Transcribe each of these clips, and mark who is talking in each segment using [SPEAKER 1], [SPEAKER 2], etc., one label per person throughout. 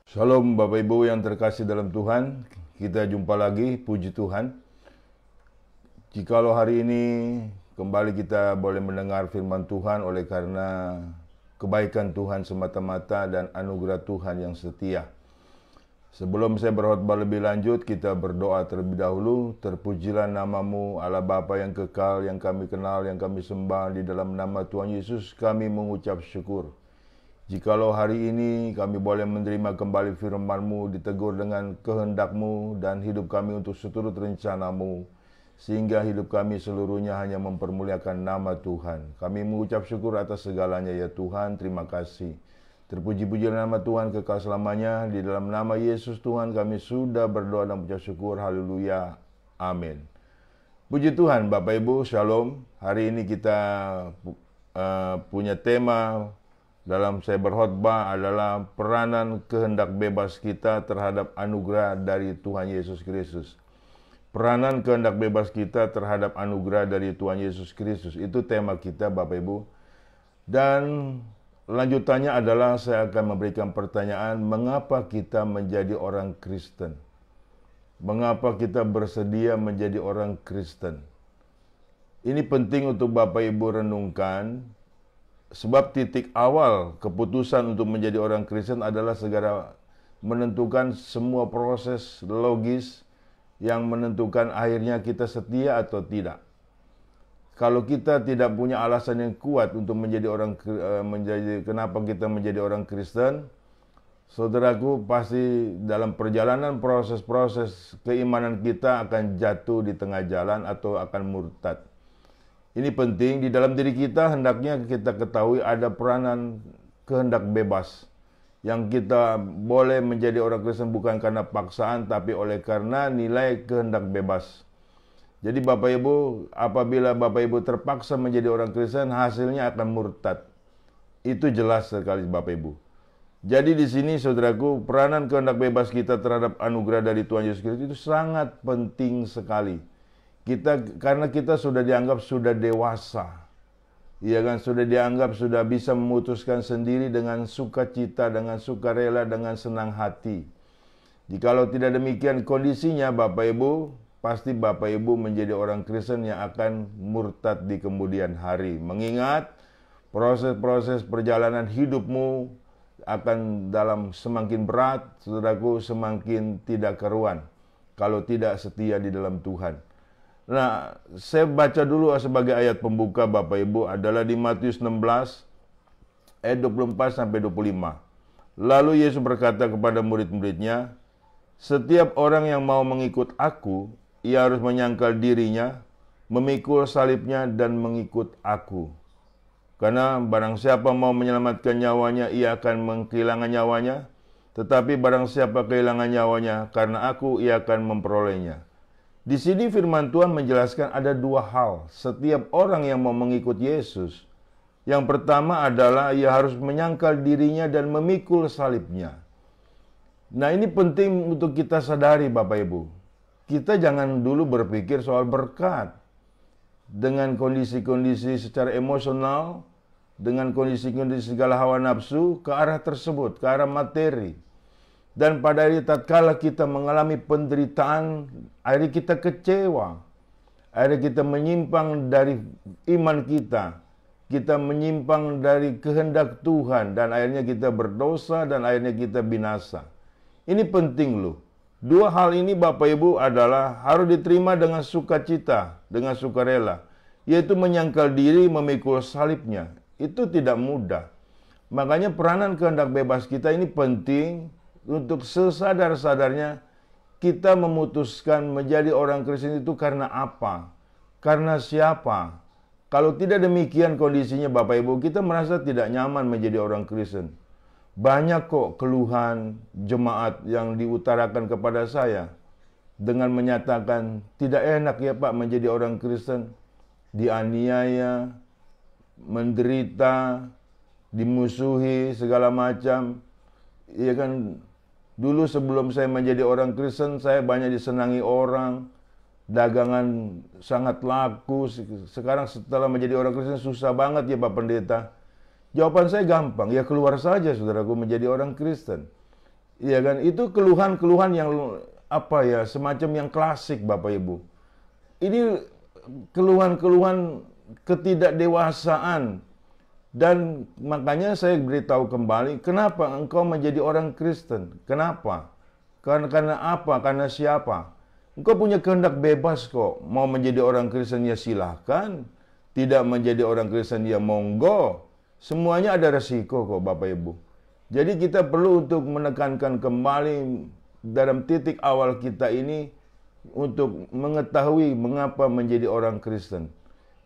[SPEAKER 1] Shalom Bapak Ibu yang terkasih dalam Tuhan, kita jumpa lagi, puji Tuhan. Jikalau hari ini kembali kita boleh mendengar firman Tuhan oleh karena kebaikan Tuhan semata-mata dan anugerah Tuhan yang setia. Sebelum saya berkhotbah lebih lanjut, kita berdoa terlebih dahulu. Terpujilah namamu Allah Bapa yang kekal, yang kami kenal, yang kami sembah. Di dalam nama Tuhan Yesus kami mengucap syukur. Jikalau hari ini kami boleh menerima kembali firman-Mu, ditegur dengan kehendak-Mu, dan hidup kami untuk seturut rencana-Mu, sehingga hidup kami seluruhnya hanya mempermuliakan nama Tuhan. Kami mengucap syukur atas segalanya ya Tuhan, terima kasih. Terpuji-puji nama Tuhan kekal selamanya. Di dalam nama Yesus Tuhan kami sudah berdoa dan mengucap syukur, haleluya, amin. Puji Tuhan Bapak Ibu, shalom. Hari ini kita punya tema dalam saya berkhotbah adalah peranan kehendak bebas kita terhadap anugerah dari Tuhan Yesus Kristus. Peranan kehendak bebas kita terhadap anugerah dari Tuhan Yesus Kristus. Itu tema kita Bapak Ibu. Dan lanjutannya adalah saya akan memberikan pertanyaan, mengapa kita menjadi orang Kristen? Mengapa kita bersedia menjadi orang Kristen? Ini penting untuk Bapak Ibu renungkan. Sebab titik awal keputusan untuk menjadi orang Kristen adalah segera menentukan semua proses logis yang menentukan akhirnya kita setia atau tidak. Kalau kita tidak punya alasan yang kuat untuk kenapa kita menjadi orang Kristen, saudaraku, pasti dalam perjalanan proses-proses keimanan kita akan jatuh di tengah jalan atau akan murtad. Ini penting, di dalam diri kita hendaknya kita ketahui ada peranan kehendak bebas. Yang kita boleh menjadi orang Kristen bukan karena paksaan, tapi oleh karena nilai kehendak bebas. Jadi Bapak Ibu, apabila Bapak Ibu terpaksa menjadi orang Kristen, hasilnya akan murtad. Itu jelas sekali Bapak Ibu. Jadi di sini saudaraku, peranan kehendak bebas kita terhadap anugerah dari Tuhan Yesus Kristus itu sangat penting sekali. Karena kita sudah dianggap sudah dewasa, ya kan, sudah dianggap sudah bisa memutuskan sendiri dengan sukacita, dengan sukarela, dengan senang hati. Jikalau tidak demikian kondisinya Bapak Ibu, pasti Bapak Ibu menjadi orang Kristen yang akan murtad di kemudian hari. Mengingat proses-proses perjalanan hidupmu akan dalam semakin berat, saudaraku, semakin tidak karuan kalau tidak setia di dalam Tuhan. Nah, saya baca dulu sebagai ayat pembuka Bapak Ibu adalah di Matius 16 ayat 24 sampai 25. Lalu Yesus berkata kepada murid-muridnya, "Setiap orang yang mau mengikut aku, ia harus menyangkal dirinya, memikul salibnya dan mengikut aku. Karena barang siapa mau menyelamatkan nyawanya, ia akan kehilangan nyawanya, tetapi barang siapa kehilangan nyawanya karena aku, ia akan memperolehnya." Di sini firman Tuhan menjelaskan ada dua hal setiap orang yang mau mengikut Yesus. Yang pertama adalah ia harus menyangkal dirinya dan memikul salibnya. Nah, ini penting untuk kita sadari Bapak Ibu. Kita jangan dulu berpikir soal berkat. Dengan kondisi-kondisi secara emosional, dengan kondisi-kondisi segala hawa nafsu ke arah tersebut, ke arah materi. Dan pada hari tatkala kita mengalami penderitaan, akhirnya kita kecewa. Akhirnya kita menyimpang dari iman kita. Kita menyimpang dari kehendak Tuhan. Dan akhirnya kita berdosa dan akhirnya kita binasa. Ini penting loh. Dua hal ini Bapak Ibu adalah harus diterima dengan sukacita, dengan sukarela. Yaitu menyangkal diri, memikul salibnya. Itu tidak mudah. Makanya peranan kehendak bebas kita ini penting. Untuk sesadar-sadarnya kita memutuskan menjadi orang Kristen itu karena apa? Karena siapa? Kalau tidak demikian kondisinya Bapak Ibu, kita merasa tidak nyaman menjadi orang Kristen. Banyak kok keluhan jemaat yang diutarakan kepada saya dengan menyatakan tidak enak ya Pak menjadi orang Kristen. Dianiaya, menderita, dimusuhi segala macam. Ya kan, dulu sebelum saya menjadi orang Kristen, saya banyak disenangi orang, dagangan sangat laku. Sekarang setelah menjadi orang Kristen susah banget ya Pak Pendeta. Jawaban saya gampang, ya keluar saja saudaraku menjadi orang Kristen. Iya kan? Itu keluhan-keluhan yang apa ya, semacam yang klasik Bapak Ibu. Ini keluhan-keluhan ketidakdewasaan. Dan makanya saya beritahu kembali, kenapa engkau menjadi orang Kristen? Kenapa? Karena apa? Karena siapa? Engkau punya kehendak bebas kok. Mau menjadi orang Kristen ya silahkan. Tidak menjadi orang Kristen ya monggo. Semuanya ada resiko kok Bapak Ibu. Jadi kita perlu untuk menekankan kembali dalam titik awal kita ini untuk mengetahui mengapa menjadi orang Kristen.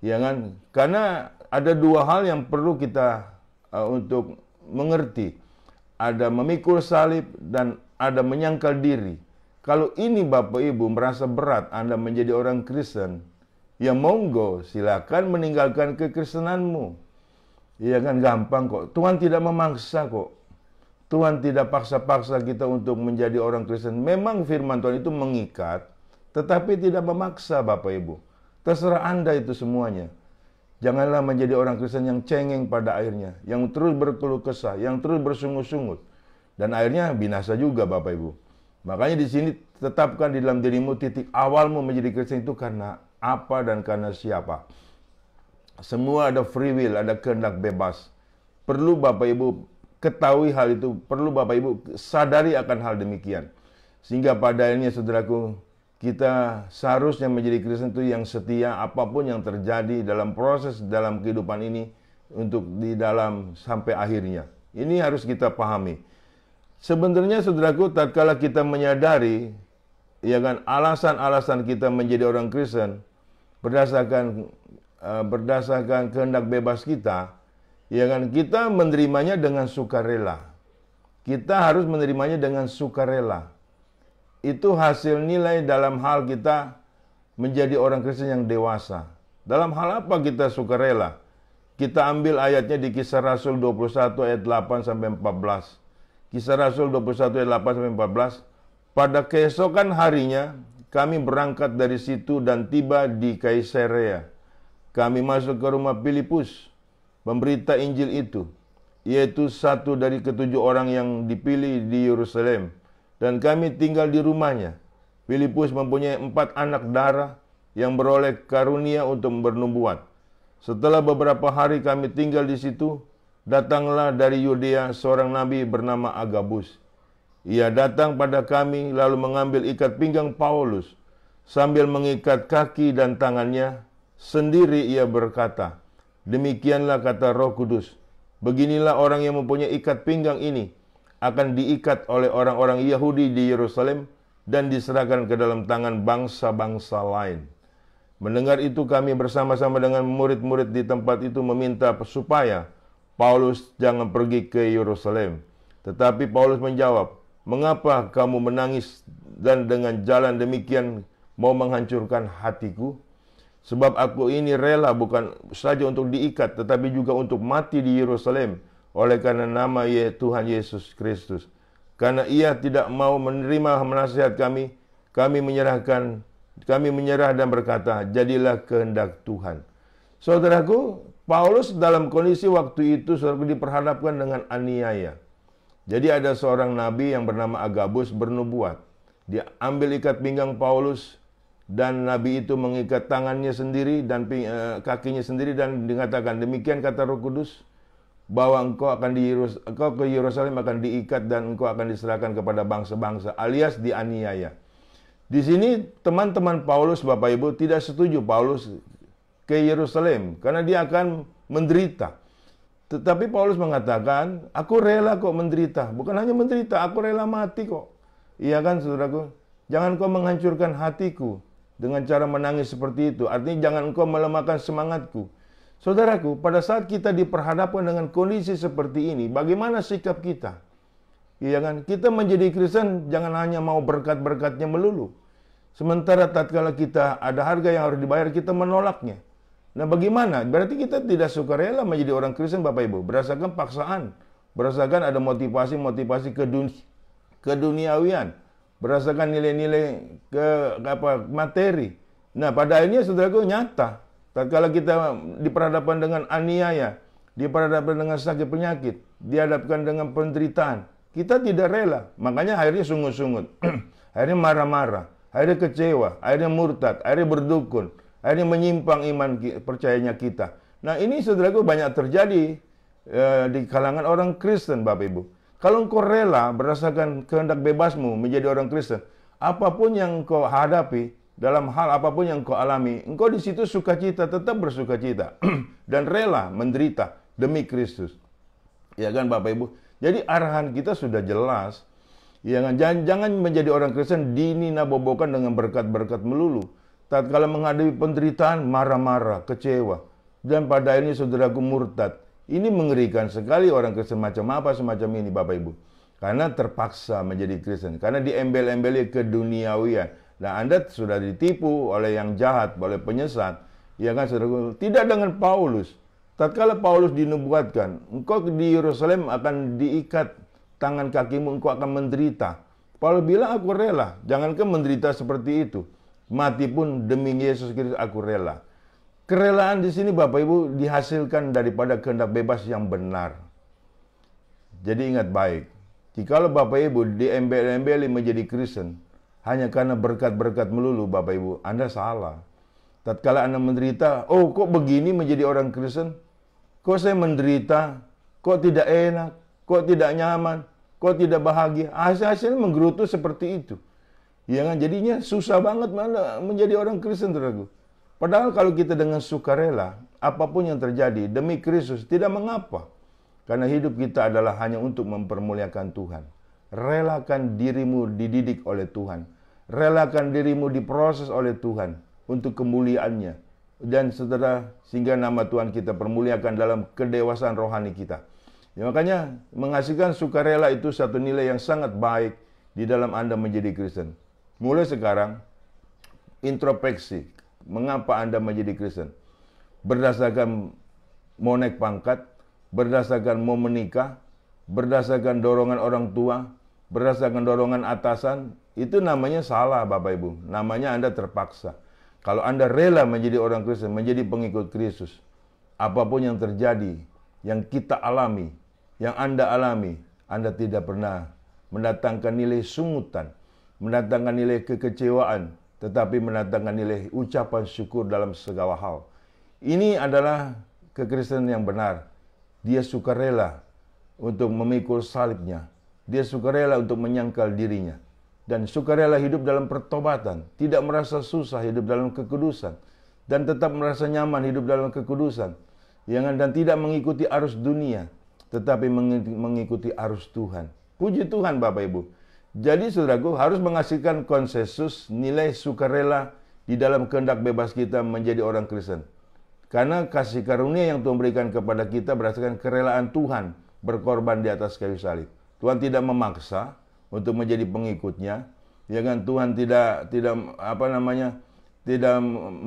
[SPEAKER 1] Ya kan? Karena ada dua hal yang perlu kita untuk mengerti. Ada memikul salib dan ada menyangkal diri. Kalau ini Bapak Ibu merasa berat Anda menjadi orang Kristen, ya monggo silakan meninggalkan kekristenanmu. Ya kan, gampang kok. Tuhan tidak memaksa kok. Tuhan tidak paksa-paksa kita untuk menjadi orang Kristen. Memang firman Tuhan itu mengikat, tetapi tidak memaksa Bapak Ibu. Terserah Anda itu semuanya. Janganlah menjadi orang Kristen yang cengeng pada akhirnya, yang terus berkeluh kesah, yang terus bersungut-sungut. Dan akhirnya binasa juga Bapak Ibu. Makanya di sini tetapkan di dalam dirimu titik awalmu menjadi Kristen itu karena apa dan karena siapa. Semua ada free will, ada kehendak bebas. Perlu Bapak Ibu ketahui hal itu, perlu Bapak Ibu sadari akan hal demikian. Sehingga pada akhirnya saudaraku, kita seharusnya menjadi Kristen itu yang setia apapun yang terjadi dalam proses dalam kehidupan ini untuk di dalam sampai akhirnya. Ini harus kita pahami. Sebenarnya saudaraku, tatkala kita menyadari ya kan alasan-alasan kita menjadi orang Kristen berdasarkan kehendak bebas kita, ya kan kita menerimanya dengan sukarela. Kita harus menerimanya dengan sukarela. Itu hasil nilai dalam hal kita menjadi orang Kristen yang dewasa. Dalam hal apa kita sukarela? Kita ambil ayatnya di Kisah Rasul 21 ayat 8 sampai 14. Kisah Rasul 21 ayat 8 sampai 14. Pada keesokan harinya kami berangkat dari situ dan tiba di Kaisarea. Kami masuk ke rumah Filipus, memberita Injil itu, yaitu satu dari ketujuh orang yang dipilih di Yerusalem. Dan kami tinggal di rumahnya. Filipus mempunyai 4 anak darah yang beroleh karunia untuk bernubuat. Setelah beberapa hari kami tinggal di situ, datanglah dari Yudea seorang nabi bernama Agabus. Ia datang pada kami lalu mengambil ikat pinggang Paulus. Sambil mengikat kaki dan tangannya, sendiri ia berkata, "Demikianlah kata Roh Kudus, beginilah orang yang mempunyai ikat pinggang ini akan diikat oleh orang-orang Yahudi di Yerusalem dan diserahkan ke dalam tangan bangsa-bangsa lain." Mendengar itu kami bersama-sama dengan murid-murid di tempat itu meminta supaya Paulus jangan pergi ke Yerusalem. Tetapi Paulus menjawab, "Mengapa kamu menangis dan dengan jalan demikian mau menghancurkan hatiku? Sebab aku ini rela bukan saja untuk diikat tetapi juga untuk mati di Yerusalem oleh karena nama Tuhan Yesus Kristus. Karena ia tidak mau menerima nasihat kami, kami menyerah dan berkata, jadilah kehendak Tuhan." Saudaraku, Paulus dalam kondisi waktu itu saudaraku diperhadapkan dengan aniaya. Jadi ada seorang nabi yang bernama Agabus bernubuat. Dia ambil ikat pinggang Paulus dan nabi itu mengikat tangannya sendiri dan kakinya sendiri dan dikatakan, "Demikian kata Roh Kudus, bahwa engkau ke Yerusalem akan diikat dan engkau akan diserahkan kepada bangsa-bangsa," alias dianiaya. Di sini teman-teman Paulus, Bapak Ibu, tidak setuju Paulus ke Yerusalem karena dia akan menderita. Tetapi Paulus mengatakan, "Aku rela kok menderita. Bukan hanya menderita, aku rela mati kok." Iya kan, saudaraku? Jangan kau menghancurkan hatiku dengan cara menangis seperti itu. Artinya jangan kau melemahkan semangatku. Saudaraku, pada saat kita diperhadapkan dengan kondisi seperti ini, bagaimana sikap kita? Iya kan? Kita menjadi Kristen jangan hanya mau berkat-berkatnya melulu. Sementara tatkala kita ada harga yang harus dibayar, kita menolaknya. Nah bagaimana? Berarti kita tidak sukarela menjadi orang Kristen Bapak Ibu. Berdasarkan paksaan. Berdasarkan ada motivasi-motivasi keduniawian. Berdasarkan nilai-nilai materi. Nah pada akhirnya saudaraku nyata. Tatkala kita diperhadapkan dengan aniaya, diperhadapkan dengan sakit penyakit, dihadapkan dengan penderitaan, Kita tidak rela. Makanya akhirnya sungut-sungut. Akhirnya marah-marah. Akhirnya kecewa. Akhirnya murtad. Akhirnya berdukun. Akhirnya menyimpang iman percayanya kita. Nah ini saudaraku banyak terjadi di kalangan orang Kristen, Bapak Ibu. Kalau engkau rela berdasarkan kehendak bebasmu menjadi orang Kristen, apapun yang engkau hadapi, dalam hal apapun yang engkau alami, engkau di situ sukacita, tetap bersukacita. Dan rela menderita demi Kristus. Ya kan Bapak Ibu? Jadi arahan kita sudah jelas. Ya kan? Jangan menjadi orang Kristen dininabobokan dengan berkat-berkat melulu. Tatkala menghadapi penderitaan, marah-marah, kecewa. Dan pada akhirnya saudaraku murtad. Ini mengerikan sekali orang Kristen macam apa semacam ini Bapak Ibu. Karena terpaksa menjadi Kristen. Karena diembel-embeli keduniawian. Nah Anda sudah ditipu oleh yang jahat, oleh penyesat. Ya kan saudaraku? Tidak dengan Paulus. Tatkala Paulus dinubuatkan, engkau di Yerusalem akan diikat tangan kakimu, engkau akan menderita. Paulus bilang aku rela. Jangankan menderita seperti itu. Mati pun demi Yesus Kristus aku rela. Kerelaan di sini Bapak Ibu dihasilkan daripada kehendak bebas yang benar. Jadi ingat baik, jikalau Bapak Ibu diembel-embeli menjadi Kristen hanya karena berkat-berkat melulu Bapak Ibu, Anda salah. Tatkala Anda menderita, oh kok begini menjadi orang Kristen? Kok saya menderita? Kok tidak enak? Kok tidak nyaman? Kok tidak bahagia? Hasil-hasilnya menggerutu seperti itu. Ya kan? Jadinya susah banget mana menjadi orang Kristen, saudaraku. Padahal kalau kita dengan sukarela, apapun yang terjadi demi Kristus tidak mengapa. Karena hidup kita adalah hanya untuk mempermuliakan Tuhan. Relakan dirimu dididik oleh Tuhan. Relakan dirimu diproses oleh Tuhan untuk kemuliaannya. Dan saudara, sehingga nama Tuhan kita permuliakan dalam kedewasaan rohani kita. Ya, makanya menghasilkan sukarela itu satu nilai yang sangat baik di dalam Anda menjadi Kristen. Mulai sekarang, introspeksi. Mengapa Anda menjadi Kristen? Berdasarkan mau naik pangkat, berdasarkan mau menikah, berdasarkan dorongan orang tua, berdasarkan dorongan atasan, itu namanya salah Bapak Ibu. Namanya Anda terpaksa. Kalau Anda rela menjadi orang Kristen, menjadi pengikut Kristus, apapun yang terjadi, yang kita alami, yang Anda alami, Anda tidak pernah mendatangkan nilai sungutan, mendatangkan nilai kekecewaan, tetapi mendatangkan nilai ucapan syukur dalam segala hal. Ini adalah kekristenan yang benar. Dia sukarela untuk memikul salibnya. Dia sukarela untuk menyangkal dirinya. Dan sukarela hidup dalam pertobatan. Tidak merasa susah hidup dalam kekudusan. Dan tetap merasa nyaman hidup dalam kekudusan. Dan tidak mengikuti arus dunia. Tetapi mengikuti arus Tuhan. Puji Tuhan Bapak Ibu. Jadi saudaraku harus menghasilkan konsensus nilai sukarela di dalam kehendak bebas kita menjadi orang Kristen. Karena kasih karunia yang Tuhan berikan kepada kita berdasarkan kerelaan Tuhan berkorban di atas kayu salib. Tuhan tidak memaksa untuk menjadi pengikutnya. Ya kan, Tuhan tidak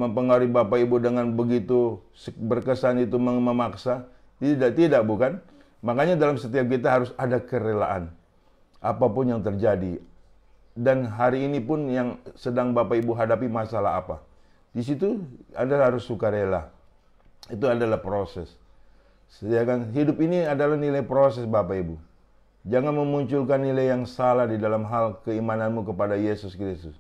[SPEAKER 1] mempengaruhi Bapak Ibu dengan begitu berkesan itu memaksa. Tidak bukan. Makanya dalam setiap kita harus ada kerelaan. Apapun yang terjadi. Dan hari ini pun yang sedang Bapak Ibu hadapi masalah apa. Di situ Anda harus sukarela. Itu adalah proses. Sedangkan hidup ini adalah nilai proses Bapak Ibu. Jangan memunculkan nilai yang salah di dalam hal keimananmu kepada Yesus Kristus.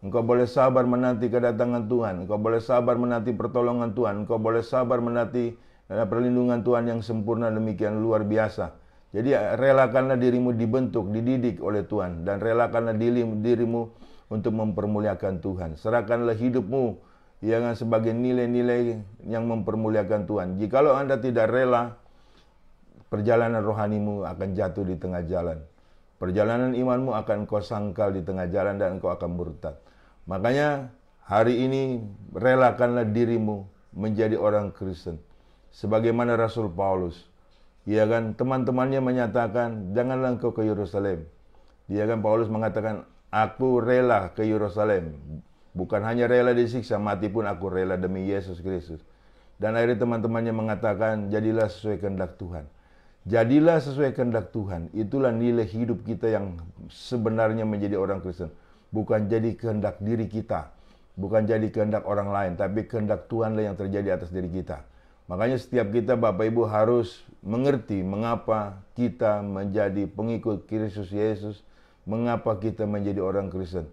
[SPEAKER 1] Engkau boleh sabar menanti kedatangan Tuhan. Engkau boleh sabar menanti pertolongan Tuhan. Engkau boleh sabar menanti perlindungan Tuhan yang sempurna demikian luar biasa. Jadi relakanlah dirimu dibentuk, dididik oleh Tuhan. Dan relakanlah dirimu untuk mempermuliakan Tuhan. Serahkanlah hidupmu yang sebagai nilai-nilai yang mempermuliakan Tuhan. Jikalau Anda tidak rela, perjalanan rohanimu akan jatuh di tengah jalan. Perjalanan imanmu akan kau sangkal di tengah jalan dan engkau akan murtad. Makanya hari ini relakanlah dirimu menjadi orang Kristen. Sebagaimana Rasul Paulus. Ya kan, teman-temannya menyatakan, janganlah engkau ke Yerusalem. Ya kan, Paulus mengatakan, aku rela ke Yerusalem. Bukan hanya rela disiksa, mati pun aku rela demi Yesus Kristus. Dan akhirnya teman-temannya mengatakan, jadilah sesuai kehendak Tuhan. Jadilah sesuai kehendak Tuhan. Itulah nilai hidup kita yang sebenarnya menjadi orang Kristen. Bukan jadi kehendak diri kita. Bukan jadi kehendak orang lain. Tapi kehendak Tuhanlah yang terjadi atas diri kita. Makanya setiap kita Bapak Ibu harus mengerti mengapa kita menjadi pengikut Kristus Yesus, mengapa kita menjadi orang Kristen.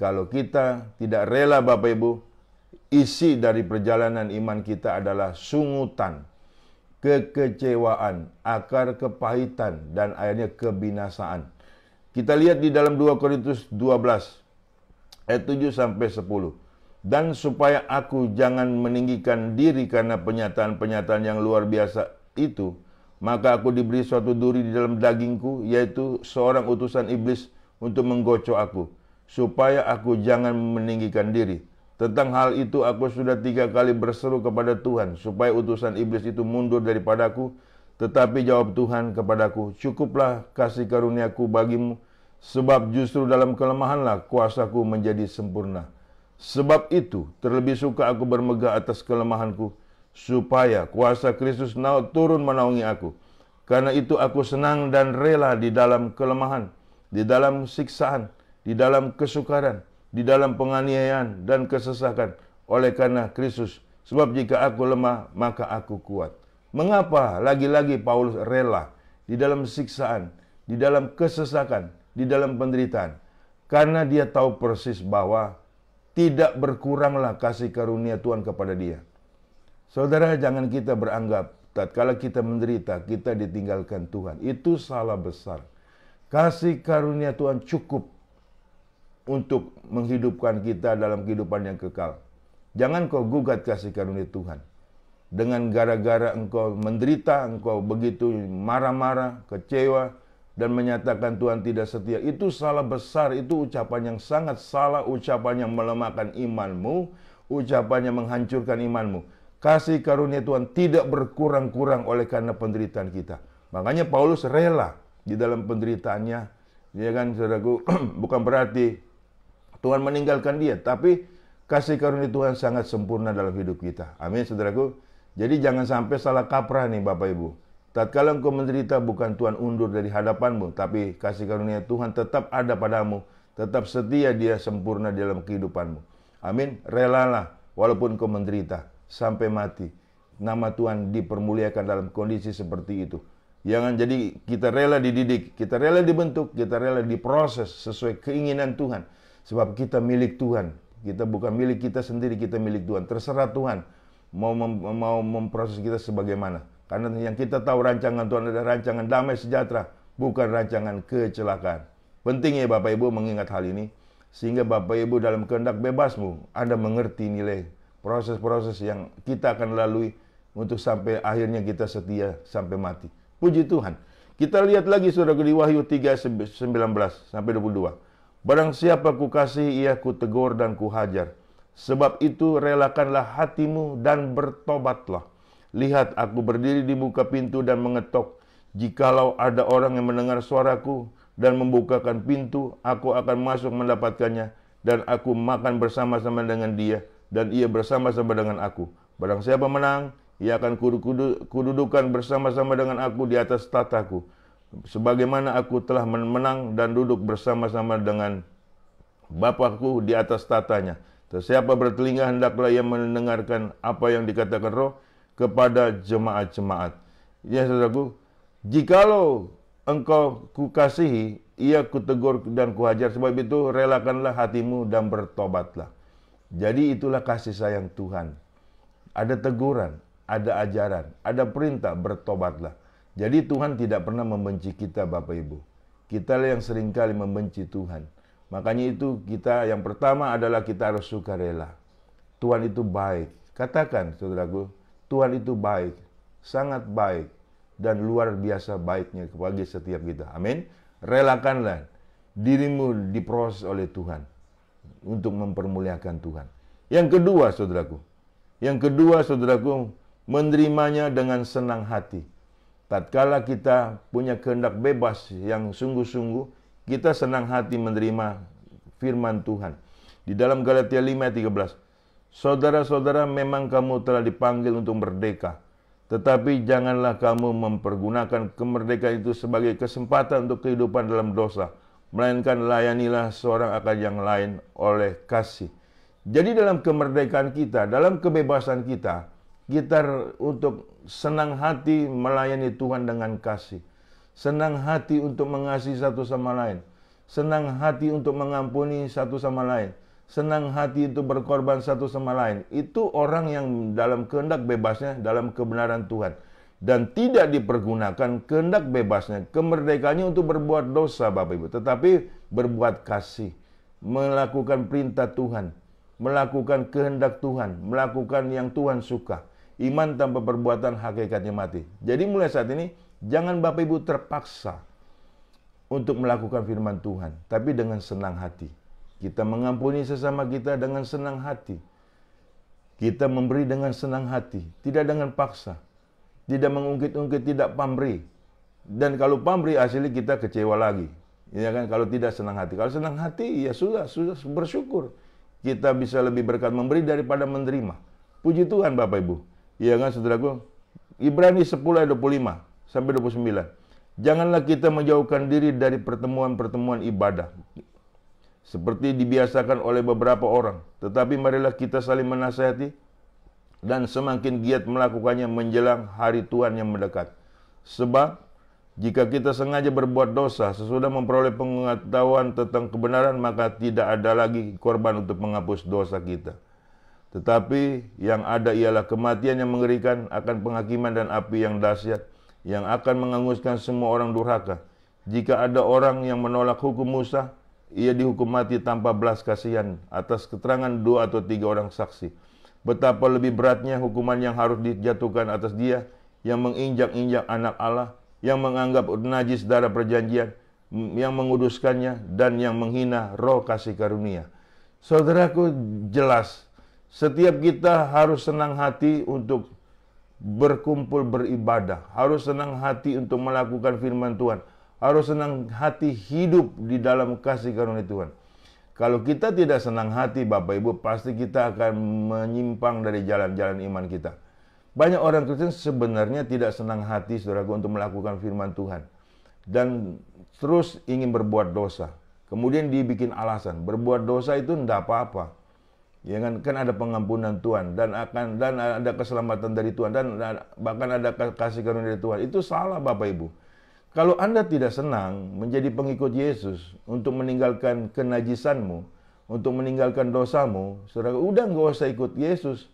[SPEAKER 1] Kalau kita tidak rela Bapak Ibu, isi dari perjalanan iman kita adalah sungutan, kekecewaan, akar kepahitan, dan akhirnya kebinasaan. Kita lihat di dalam 2 Korintus 12 ayat 7 sampai 10. Dan supaya aku jangan meninggikan diri karena penyataan-penyataan yang luar biasa itu, maka aku diberi suatu duri di dalam dagingku, yaitu seorang utusan iblis untuk menggocok aku, supaya aku jangan meninggikan diri. Tentang hal itu aku sudah 3 kali berseru kepada Tuhan, supaya utusan iblis itu mundur daripadaku. Tetapi jawab Tuhan kepadaku, cukuplah kasih karuniaku bagimu, sebab justru dalam kelemahanlah kuasaku menjadi sempurna. Sebab itu, terlebih suka aku bermegah atas kelemahanku, supaya kuasa Kristus turun menaungi aku. Karena itu aku senang dan rela di dalam kelemahan, di dalam siksaan, di dalam kesukaran, di dalam penganiayaan dan kesesakan, oleh karena Kristus. Sebab jika aku lemah, maka aku kuat. Mengapa lagi-lagi Paulus rela di dalam siksaan, di dalam kesesakan, di dalam penderitaan? Karena dia tahu persis bahwa tidak berkuranglah kasih karunia Tuhan kepada dia. Saudara, jangan kita beranggap tatkala kita menderita, kita ditinggalkan Tuhan. Itu salah besar. Kasih karunia Tuhan cukup untuk menghidupkan kita dalam kehidupan yang kekal. Jangan kau gugat kasih karunia Tuhan. Dengan gara-gara engkau menderita, engkau begitu marah-marah, kecewa, dan menyatakan Tuhan tidak setia. Itu salah besar, itu ucapan yang sangat salah, ucapan yang melemahkan imanmu, ucapan yang menghancurkan imanmu. Kasih karunia Tuhan tidak berkurang-kurang oleh karena penderitaan kita. Makanya Paulus rela di dalam penderitaannya, ya kan saudaraku, bukan berarti Tuhan meninggalkan dia, tapi kasih karunia Tuhan sangat sempurna dalam hidup kita. Amin saudaraku. Jadi jangan sampai salah kaprah nih Bapak Ibu. Tatkala engkau menderita, bukan Tuhan undur dari hadapanmu, tapi kasih karunia Tuhan tetap ada padamu, tetap setia dia sempurna dalam kehidupanmu. Amin. Relalah walaupun engkau menderita sampai mati. Nama Tuhan dipermuliakan dalam kondisi seperti itu. Jangan jadi kita rela dididik, kita rela dibentuk, kita rela diproses sesuai keinginan Tuhan. Sebab kita milik Tuhan. Kita bukan milik kita sendiri, kita milik Tuhan. Terserah Tuhan mau memproses kita sebagaimana. Karena yang kita tahu rancangan Tuhan adalah rancangan damai sejahtera, bukan rancangan kecelakaan. Penting ya Bapak Ibu mengingat hal ini, sehingga Bapak Ibu dalam kehendak bebasmu, Anda mengerti nilai proses-proses yang kita akan lalui untuk sampai akhirnya kita setia sampai mati. Puji Tuhan. Kita lihat lagi saudara di Wahyu 3:19 sampai 22. Barang siapa ku kasih, ia ku tegur dan ku hajar. Sebab itu relakanlah hatimu dan bertobatlah. Lihat, aku berdiri di muka pintu dan mengetok. Jikalau ada orang yang mendengar suaraku dan membukakan pintu, aku akan masuk mendapatkannya, dan aku makan bersama-sama dengan dia, dan ia bersama-sama dengan aku. Barang siapa menang, ia akan kududukan bersama-sama dengan aku di atas tataku, sebagaimana aku telah menang dan duduk bersama-sama dengan Bapakku di atas tatanya. Siapa bertelinga, hendaklah ia mendengarkan apa yang dikatakan Roh kepada jemaat-jemaat. Ya saudaraku, jikalau engkau kukasihi, ia kutegur dan kuhajar. Sebab itu relakanlah hatimu dan bertobatlah. Jadi itulah kasih sayang Tuhan. Ada teguran, ada ajaran, ada perintah, bertobatlah. Jadi Tuhan tidak pernah membenci kita Bapak Ibu. Kita yang seringkali membenci Tuhan. Makanya itu kita yang pertama adalah kita harus sukarela. Tuhan itu baik. Katakan saudaraku, Tuhan itu baik, sangat baik, dan luar biasa baiknya bagi setiap kita. Amin. Relakanlah dirimu diproses oleh Tuhan untuk mempermuliakan Tuhan. Yang kedua, saudaraku, menerimanya dengan senang hati. Tatkala kita punya kehendak bebas yang sungguh-sungguh, kita senang hati menerima firman Tuhan. Di dalam Galatia 5:13, saudara-saudara, memang kamu telah dipanggil untuk merdeka, tetapi janganlah kamu mempergunakan kemerdekaan itu sebagai kesempatan untuk kehidupan dalam dosa, melainkan layanilah seorang akan yang lain oleh kasih. Jadi dalam kemerdekaan kita, dalam kebebasan kita, Kita untuk senang hati melayani Tuhan dengan kasih. Senang hati untuk mengasihi satu sama lain. Senang hati untuk mengampuni satu sama lain. Senang hati untuk berkorban satu sama lain. Itu orang yang dalam kehendak bebasnya, dalam kebenaran Tuhan. Dan tidak dipergunakan kehendak bebasnya, kemerdekaannya untuk berbuat dosa, Bapak Ibu. Tetapi berbuat kasih, melakukan perintah Tuhan, melakukan kehendak Tuhan, melakukan yang Tuhan suka. Iman tanpa perbuatan hakikatnya mati. Jadi mulai saat ini, jangan Bapak Ibu terpaksa untuk melakukan firman Tuhan, tapi dengan senang hati. Kita mengampuni sesama kita dengan senang hati. Kita memberi dengan senang hati, tidak dengan paksa. Tidak mengungkit-ungkit, tidak pamrih. Dan kalau pamrih, hasilnya kita kecewa lagi. Ya kan, kalau tidak senang hati. Kalau senang hati, ya sudah bersyukur. Kita bisa lebih berkat memberi daripada menerima. Puji Tuhan Bapak Ibu. Iya kan saudaraku? Ibrani 10 ayat 25 sampai 29. Janganlah kita menjauhkan diri dari pertemuan-pertemuan ibadah seperti dibiasakan oleh beberapa orang, tetapi marilah kita saling menasihati dan semakin giat melakukannya menjelang hari Tuhan yang mendekat. Sebab jika kita sengaja berbuat dosa sesudah memperoleh pengetahuan tentang kebenaran, maka tidak ada lagi korban untuk menghapus dosa kita. Tetapi yang ada ialah kematian yang mengerikan, akan penghakiman dan api yang dahsyat, yang akan menghanguskan semua orang durhaka. Jika ada orang yang menolak hukum Musa, ia dihukum mati tanpa belas kasihan atas keterangan 2 atau 3 orang saksi. Betapa lebih beratnya hukuman yang harus dijatuhkan atas dia yang menginjak-injak anak Allah, yang menganggap najis darah perjanjian, yang menguduskannya, dan yang menghina roh kasih karunia. Saudaraku, jelas setiap kita harus senang hati untuk berkumpul beribadah, harus senang hati untuk melakukan firman Tuhan, harus senang hati hidup di dalam kasih karunia Tuhan. Kalau kita tidak senang hati Bapak Ibu, pasti kita akan menyimpang dari jalan-jalan iman kita. Banyak orang Kristen sebenarnya tidak senang hati saudaraku untuk melakukan firman Tuhan, dan terus ingin berbuat dosa. Kemudian dibikin alasan, berbuat dosa itu tidak apa-apa. Ya kan ada pengampunan Tuhan dan ada keselamatan dari Tuhan dan bahkan ada kasih karunia dari Tuhan. Itu salah Bapak Ibu. Kalau Anda tidak senang menjadi pengikut Yesus untuk meninggalkan kenajisanmu, untuk meninggalkan dosamu, saudara, udah nggak usah ikut Yesus.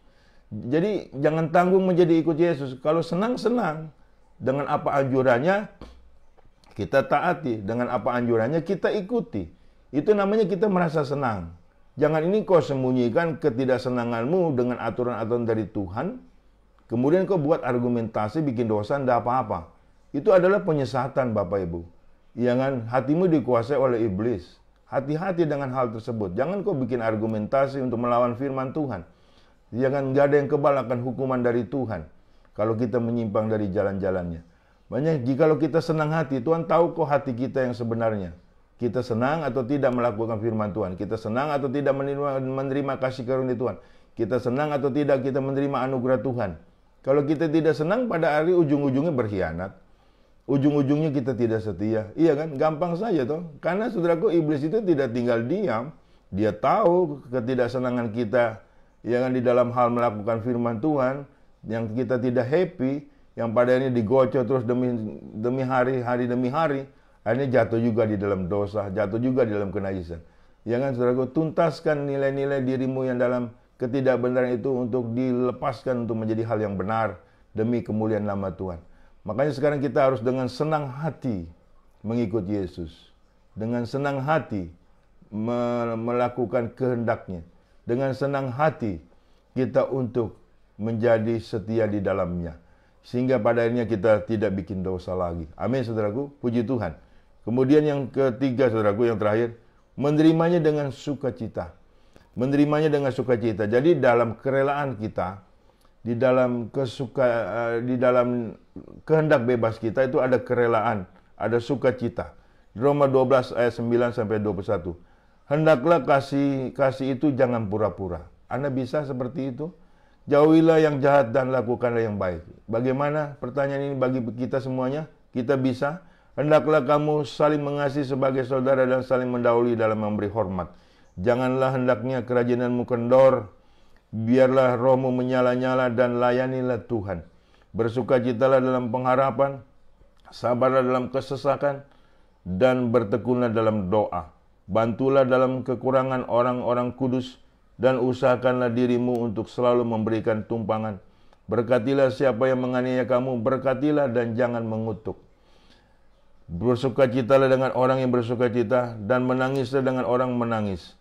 [SPEAKER 1] Jadi jangan tanggung menjadi ikut Yesus. Kalau senang-senang dengan apa anjurannya kita taati, dengan apa anjurannya kita ikuti. Itu namanya kita merasa senang. Jangan ini kau sembunyikan ketidaksenanganmu dengan aturan-aturan dari Tuhan, kemudian kau buat argumentasi bikin dosa, tidak apa-apa. Itu adalah penyesatan Bapak Ibu. Jangan hatimu dikuasai oleh iblis. Hati-hati dengan hal tersebut. Jangan kau bikin argumentasi untuk melawan firman Tuhan. Jangan gak ada yang kebal akan hukuman dari Tuhan kalau kita menyimpang dari jalan-jalannya. Banyak jikalau kita senang hati, Tuhan tahu kok hati kita yang sebenarnya. Kita senang atau tidak melakukan firman Tuhan. Kita senang atau tidak menerima kasih karunia Tuhan. Kita senang atau tidak kita menerima anugerah Tuhan. Kalau kita tidak senang, pada hari ujung-ujungnya berkhianat. Ujung-ujungnya kita tidak setia. Iya kan? Gampang saja toh. Karena saudaraku, iblis itu tidak tinggal diam. Dia tahu ketidaksenangan kita ya kan, di dalam hal melakukan firman Tuhan, yang kita tidak happy, yang pada ini digocok terus demi hari demi hari. Akhirnya jatuh juga di dalam dosa, jatuh juga di dalam kenajisan. Ya kan saudaraku, tuntaskan nilai-nilai dirimu yang dalam ketidakbenaran itu untuk dilepaskan untuk menjadi hal yang benar demi kemuliaan nama Tuhan. Makanya sekarang kita harus dengan senang hati mengikut Yesus. Dengan senang hati melakukan kehendaknya. Dengan senang hati kita untuk menjadi setia di dalamnya. Sehingga pada akhirnya kita tidak bikin dosa lagi. Amin saudaraku, puji Tuhan. Kemudian yang ketiga saudaraku, yang terakhir, menerimanya dengan sukacita. Menerimanya dengan sukacita. Jadi dalam kerelaan kita, di dalam kehendak bebas kita itu ada kerelaan, ada sukacita. Roma 12 ayat 9 sampai 21. Hendaklah kasih itu jangan pura-pura. Anda bisa seperti itu? Jauhilah yang jahat dan lakukanlah yang baik. Bagaimana pertanyaan ini bagi kita semuanya? Kita bisa. Hendaklah kamu saling mengasihi sebagai saudara dan saling mendahului dalam memberi hormat. Janganlah hendaknya kerajinanmu kendor. Biarlah rohmu menyala-nyala dan layanilah Tuhan. Bersukacitalah dalam pengharapan, sabarlah dalam kesesakan, dan bertekunlah dalam doa. Bantulah dalam kekurangan orang-orang kudus, dan usahakanlah dirimu untuk selalu memberikan tumpangan. Berkatilah siapa yang menganiaya kamu, berkatilah dan jangan mengutuk. Bersukacitalah dengan orang yang bersukacita, dan menangislah dengan orang menangis.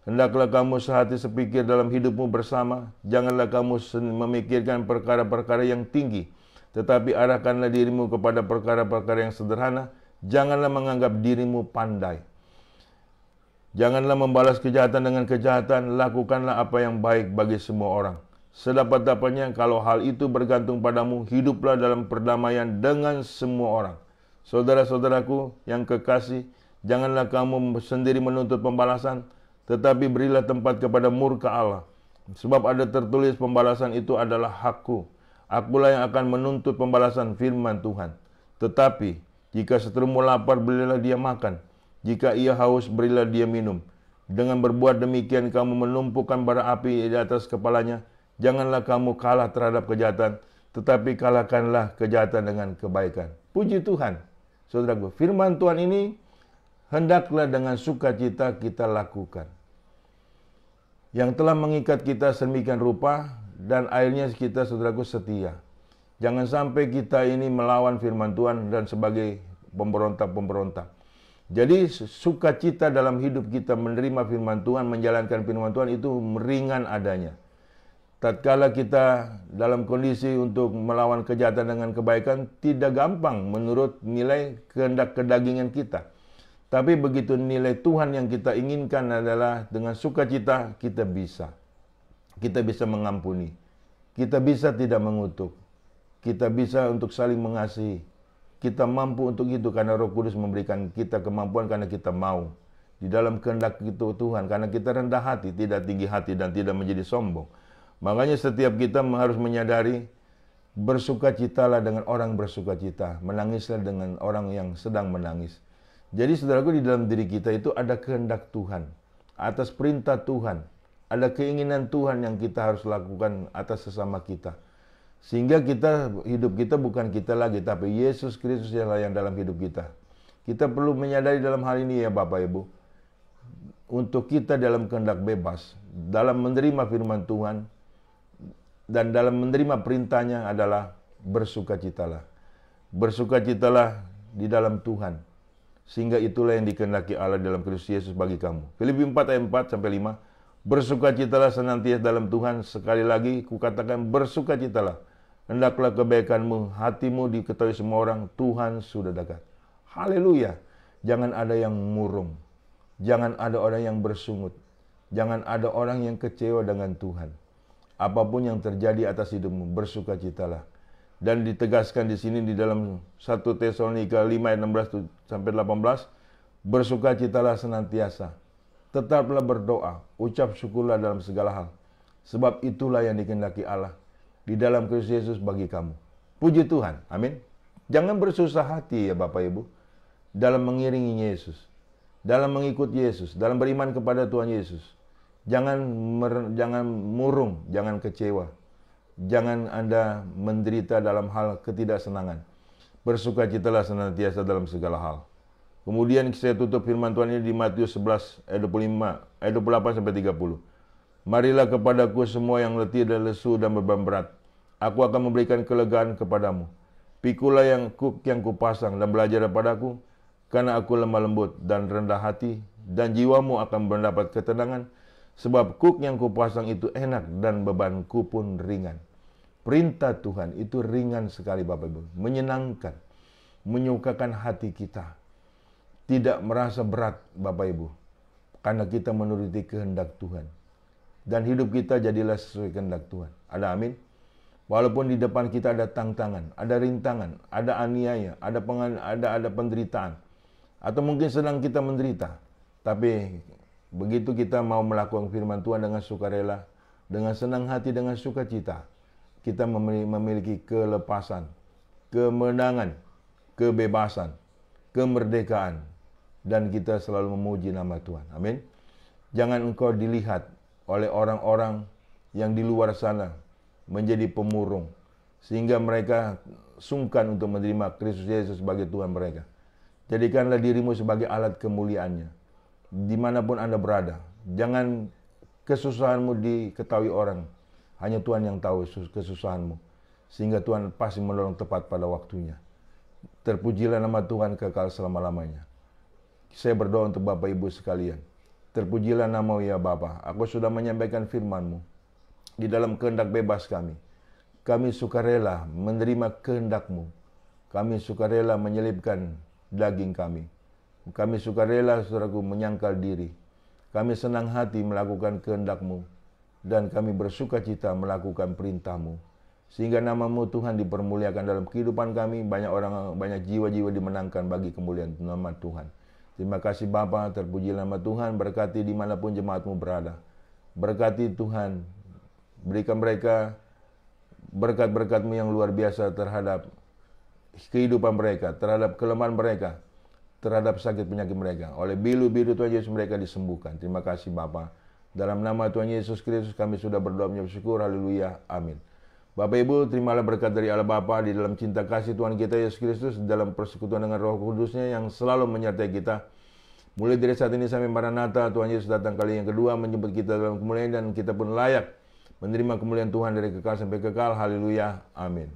[SPEAKER 1] Hendaklah kamu sehati sepikir dalam hidupmu bersama. Janganlah kamu memikirkan perkara-perkara yang tinggi, tetapi arahkanlah dirimu kepada perkara-perkara yang sederhana. Janganlah menganggap dirimu pandai. Janganlah membalas kejahatan dengan kejahatan. Lakukanlah apa yang baik bagi semua orang. Sedapat-dapatnya, kalau hal itu bergantung padamu, hiduplah dalam perdamaian dengan semua orang. Saudara-saudaraku yang kekasih, janganlah kamu sendiri menuntut pembalasan, tetapi berilah tempat kepada murka Allah. Sebab ada tertulis, pembalasan itu adalah hakku. Akulah yang akan menuntut pembalasan, firman Tuhan. Tetapi jika seterumu lapar, berilah dia makan. Jika ia haus, berilah dia minum. Dengan berbuat demikian, kamu menumpukan bara api di atas kepalanya. Janganlah kamu kalah terhadap kejahatan, tetapi kalahkanlah kejahatan dengan kebaikan. Puji Tuhan. Saudaraku, firman Tuhan ini hendaklah dengan sukacita kita lakukan. Yang telah mengikat kita sedemikian rupa, dan akhirnya kita, saudaraku, setia. Jangan sampai kita ini melawan firman Tuhan dan sebagai pemberontak-pemberontak. Jadi sukacita dalam hidup kita menerima firman Tuhan, menjalankan firman Tuhan itu ringan adanya. Tatkala kita dalam kondisi untuk melawan kejahatan dengan kebaikan, tidak gampang menurut nilai kehendak kedagingan kita. Tapi begitu nilai Tuhan yang kita inginkan adalah dengan sukacita, kita bisa. Kita bisa mengampuni. Kita bisa tidak mengutuk. Kita bisa untuk saling mengasihi. Kita mampu untuk itu karena Roh Kudus memberikan kita kemampuan karena kita mau. Di dalam kehendak itu Tuhan, karena kita rendah hati, tidak tinggi hati, dan tidak menjadi sombong. Makanya setiap kita harus menyadari, bersukacitalah dengan orang bersukacita, menangislah dengan orang yang sedang menangis. Jadi saudaraku, di dalam diri kita itu ada kehendak Tuhan, atas perintah Tuhan, ada keinginan Tuhan yang kita harus lakukan atas sesama kita. Sehingga hidup kita bukan kita lagi, tapi Yesus Kristus yang dalam hidup kita. Kita perlu menyadari dalam hal ini ya Bapak Ibu, untuk kita dalam kehendak bebas, dalam menerima firman Tuhan, dan dalam menerima perintahnya adalah bersukacitalah. Bersukacitalah di dalam Tuhan. Sehingga itulah yang dikehendaki Allah dalam Kristus Yesus bagi kamu. Filipi 4 ayat 4-5. Bersukacitalah senantiasa dalam Tuhan. Sekali lagi kukatakan bersukacitalah. Hendaklah kebaikanmu, hatimu diketahui semua orang. Tuhan sudah dekat. Haleluya. Jangan ada yang murung. Jangan ada orang yang bersungut. Jangan ada orang yang kecewa dengan Tuhan. Apapun yang terjadi atas hidupmu, bersukacitalah. Dan ditegaskan di sini di dalam 1 Tesalonika 5 ayat 16-18, bersukacitalah senantiasa. Tetaplah berdoa, ucap syukurlah dalam segala hal. Sebab itulah yang dikehendaki Allah di dalam Kristus Yesus bagi kamu. Puji Tuhan, amin. Jangan bersusah hati ya Bapak Ibu, dalam mengiringi Yesus, dalam mengikut Yesus, dalam beriman kepada Tuhan Yesus. Jangan murung, jangan kecewa. Jangan Anda menderita dalam hal ketidaksenangan. Bersukacitalah senantiasa dalam segala hal. Kemudian saya tutup firman Tuhan ini di Matius 11 ayat 28-30. Marilah kepadaku semua yang letih dan lesu dan beban berat. Aku akan memberikan kelegaan kepadamu. Pikulah kuk yang kupasang dan belajar daripada aku, karena aku lemah lembut dan rendah hati, dan jiwamu akan mendapat ketenangan. Sebab kuk yang kupasang itu enak dan bebanku pun ringan. Perintah Tuhan itu ringan sekali Bapak Ibu. Menyenangkan. Menyukakan hati kita. Tidak merasa berat Bapak Ibu. Karena kita menuruti kehendak Tuhan. Dan hidup kita jadilah sesuai kehendak Tuhan. Ada amin? Walaupun di depan kita ada tantangan, ada rintangan, ada aniaya, ada penderitaan. Atau mungkin sedang kita menderita. Tapi begitu kita mau melakukan firman Tuhan dengan sukarela, dengan senang hati, dengan sukacita, kita memiliki kelepasan, kemenangan, kebebasan, kemerdekaan, dan kita selalu memuji nama Tuhan. Amin. Jangan engkau dilihat oleh orang-orang yang di luar sana menjadi pemurung, sehingga mereka sungkan untuk menerima Kristus Yesus sebagai Tuhan mereka. Jadikanlah dirimu sebagai alat kemuliaannya, dimanapun Anda berada. Jangan kesusahanmu diketahui orang, hanya Tuhan yang tahu kesusahanmu, sehingga Tuhan pasti menolong tepat pada waktunya. Terpujilah nama Tuhan kekal selama-lamanya. Saya berdoa untuk Bapak Ibu sekalian. Terpujilah nama-Mu ya Bapa. Aku sudah menyampaikan firman-Mu di dalam kehendak bebas kami. Kami sukarela menerima kehendak-Mu. Kami sukarela menyelipkan daging kami. Kami sukarela, saudaraku, menyangkal diri. Kami senang hati melakukan kehendak-Mu. Dan kami bersuka cita melakukan perintah-Mu. Sehingga nama-Mu Tuhan dipermuliakan dalam kehidupan kami. Banyak jiwa-jiwa dimenangkan bagi kemuliaan nama Tuhan. Terima kasih Bapa, terpuji nama Tuhan, berkati dimanapun jemaat-Mu berada. Berkati Tuhan, berikan mereka berkat-berkat-Mu yang luar biasa terhadap kehidupan mereka, terhadap kelemahan mereka, terhadap sakit penyakit mereka. Oleh bilu-bilu Tuhan Yesus mereka disembuhkan. Terima kasih Bapa. Dalam nama Tuhan Yesus Kristus kami sudah berdoa menyembah syukur. Haleluya. Amin. Bapak Ibu, terimalah berkat dari Allah Bapa di dalam cinta kasih Tuhan kita Yesus Kristus, dalam persekutuan dengan Roh Kudus-Nya yang selalu menyertai kita. Mulai dari saat ini sampai Maranatha, Tuhan Yesus datang kali yang kedua menjemput kita dalam kemuliaan, dan kita pun layak menerima kemuliaan Tuhan dari kekal sampai kekal. Haleluya. Amin.